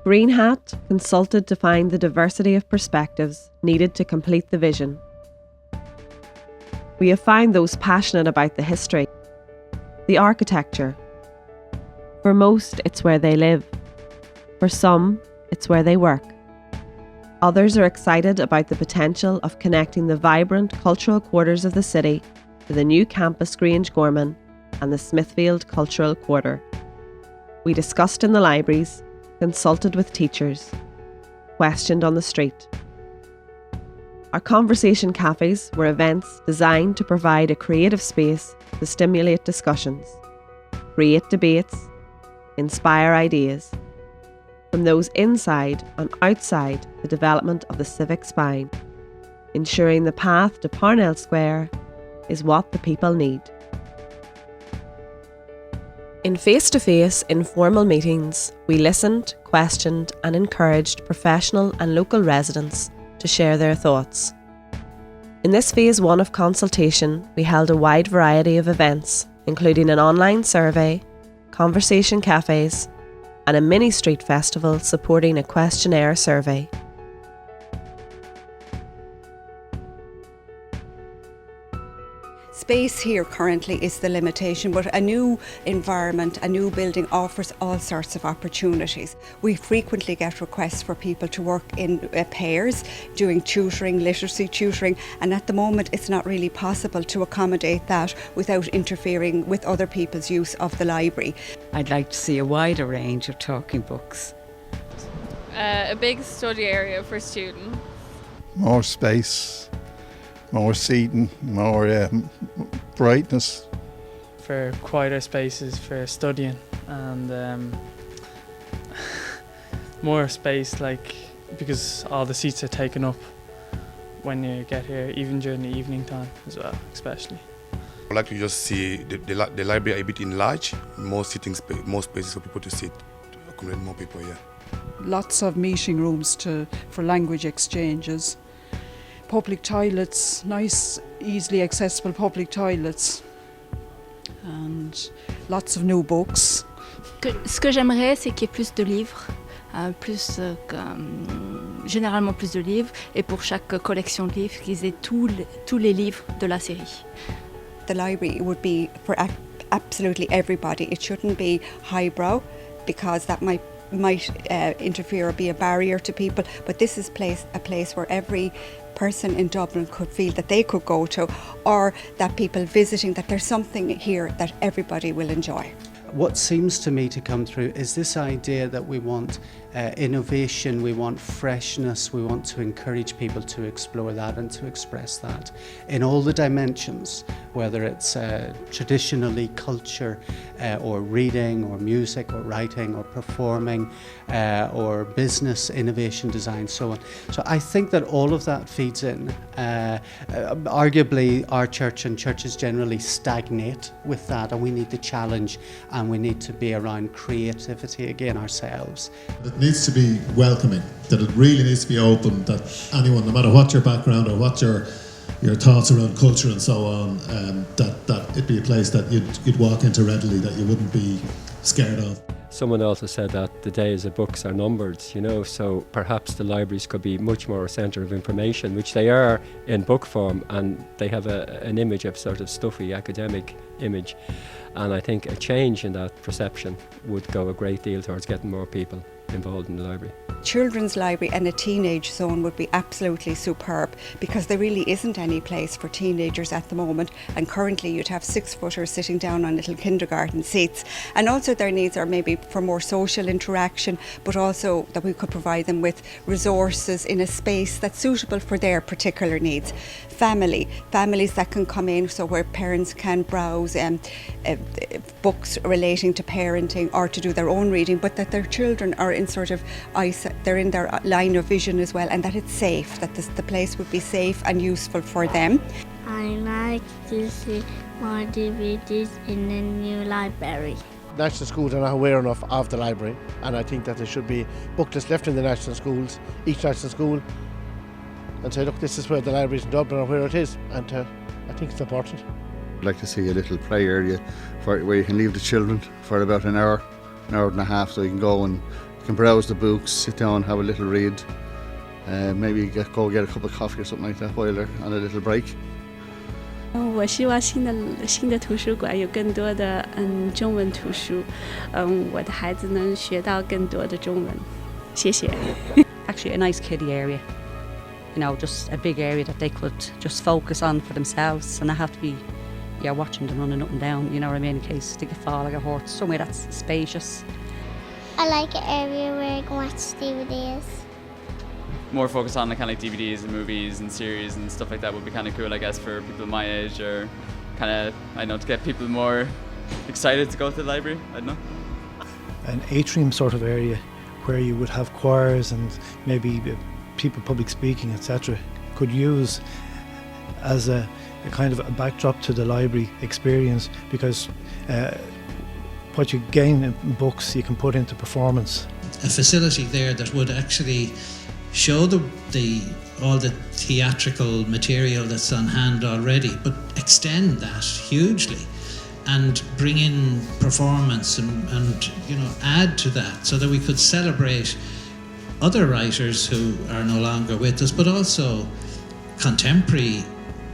Green Hat consulted to find the diversity of perspectives needed to complete the vision. We have found those passionate about the history, the architecture. For most, it's where they live. For some, it's where they work. Others are excited about the potential of connecting the vibrant cultural quarters of the city to the new campus Grange Gorman and the Smithfield Cultural Quarter. We discussed in the libraries, consulted with teachers, questioned on the street. Our conversation cafes were events designed to provide a creative space to stimulate discussions, create debates, inspire ideas, from those inside and outside the development of the Civic Spine, ensuring the path to Parnell Square is what the people need. In face-to-face informal meetings, we listened, questioned and encouraged professional and local residents to share their thoughts. In this phase 1 of consultation, we held a wide variety of events, including an online survey, conversation cafes, and a mini street festival supporting a questionnaire survey. Space here currently is the limitation, but a new environment, a new building offers all sorts of opportunities. We frequently get requests for people to work in pairs, doing tutoring, literacy tutoring, and at the moment it's not really possible to accommodate that without interfering with other people's use of the library. I'd like to see a wider range of talking books. A big study area for students. More space, more seating, more brightness. For quieter spaces for studying and more space, like, because all the seats are taken up when you get here, even during the evening time as well, especially. I'd like to just see the library a bit enlarged, more sitting space, more spaces for people to sit, to accommodate more people here. Lots of meeting rooms for language exchanges. Public toilets, nice, easily accessible public toilets, and lots of new books. Ce que j'aimerais, c'est qu'il y ait plus de livres, généralement plus de livres, et pour chaque collection de livres, qu'ils aient tous les livres de la série. The library would be for absolutely everybody. It shouldn't be highbrow, because that might interfere or be a barrier to people, but this is a place where every person in Dublin could feel that they could go to, or that people visiting, that there's something here that everybody will enjoy. What seems to me to come through is this idea that we want innovation, we want freshness, we want to encourage people to explore that and to express that in all the dimensions, whether it's traditionally culture or reading or music or writing or performing or business, innovation, design, so on. So I think that all of that feeds in. Arguably our church and churches generally stagnate with that, and we need the challenge and we need to be around creativity again ourselves. It needs to be welcoming, that it really needs to be open, that anyone, no matter what your background or what your thoughts around culture and so on, that it'd be a place that you'd walk into readily, that you wouldn't be scared of. Someone also said that the days of books are numbered, so perhaps the libraries could be much more a centre of information, which they are in book form, and they have an image of sort of stuffy academic image. And I think a change in that perception would go a great deal towards getting more people involved in the library. Children's library and a teenage zone would be absolutely superb, because there really isn't any place for teenagers at the moment, and currently you'd have 6-footers sitting down on little kindergarten seats, and also their needs are maybe for more social interaction, but also that we could provide them with resources in a space that's suitable for their particular needs. Families that can come in, so where parents can browse books relating to parenting or to do their own reading, but that their children are in sort of they're in their line of vision as well, and that it's safe, that the place would be safe and useful for them. I like to see more DVDs in the new library. National schools are not aware enough of the library, and I think that there should be booklets left in the national schools, each national school, and say, look, this is where the library is in Dublin or where it is, and I think it's important. I'd like to see a little play area where you can leave the children for about an hour and a half, so you can go and You can browse the books, sit down, have a little read, maybe go get a cup of coffee or something like that while they're on a little break. 我希望新的图书馆有更多的中文图书，我的孩子能学到更多的中文。谢谢。Actually, a nice kiddie area, you know, just a big area that they could just focus on for themselves and not have to be, watching them running up and down. You know what I mean? In case they get fall or get hurt. Somewhere that's spacious. I like an area where I can watch DVDs. More focus on kind of like DVDs and movies and series and stuff like that would be kind of cool, I guess, for people my age, or kind of, I don't know, to get people more excited to go to the library. I don't know. An atrium sort of area where you would have choirs and maybe people public speaking, etc., could use as a kind of a backdrop to the library experience, because what you gain in books you can put into performance. A facility there that would actually show all the theatrical material that's on hand already, but extend that hugely and bring in performance and add to that, so that we could celebrate other writers who are no longer with us, but also contemporary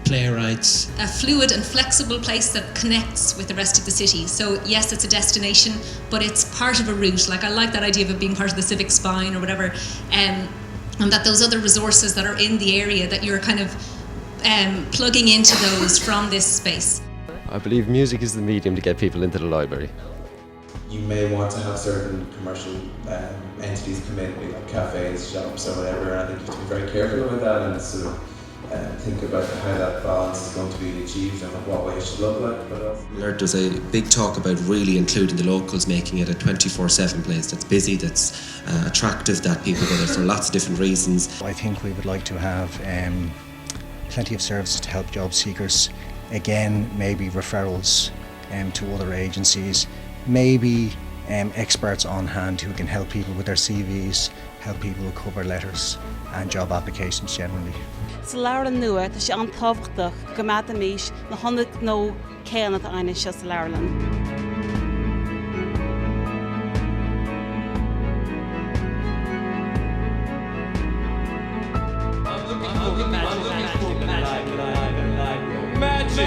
playwrights. A fluid and flexible place that connects with the rest of the city. So yes, it's a destination, but it's part of a route. Like, I like that idea of it being part of the Civic Spine or whatever, and that those other resources that are in the area, that you're kind of plugging into those from this space. I believe music is the medium to get people into the library. You may want to have certain commercial entities come in, like cafes, shops, or whatever, and I think you have to be very careful about that and sort of think about how that balance is going to be achieved and what way it should look like. But there's a big talk about really including the locals, making it a 24/7 place that's busy, that's attractive, that people go there for lots of different reasons. I think we would like to have plenty of services to help job seekers. Again, maybe referrals to other agencies, maybe experts on hand who can help people with their CVs, help people with cover letters and job applications generally. Sa Ireland nua, tá sé an tábhachtach go mbeadh amís na honnaigh nó céanna a aine seo sa Ireland. Magic.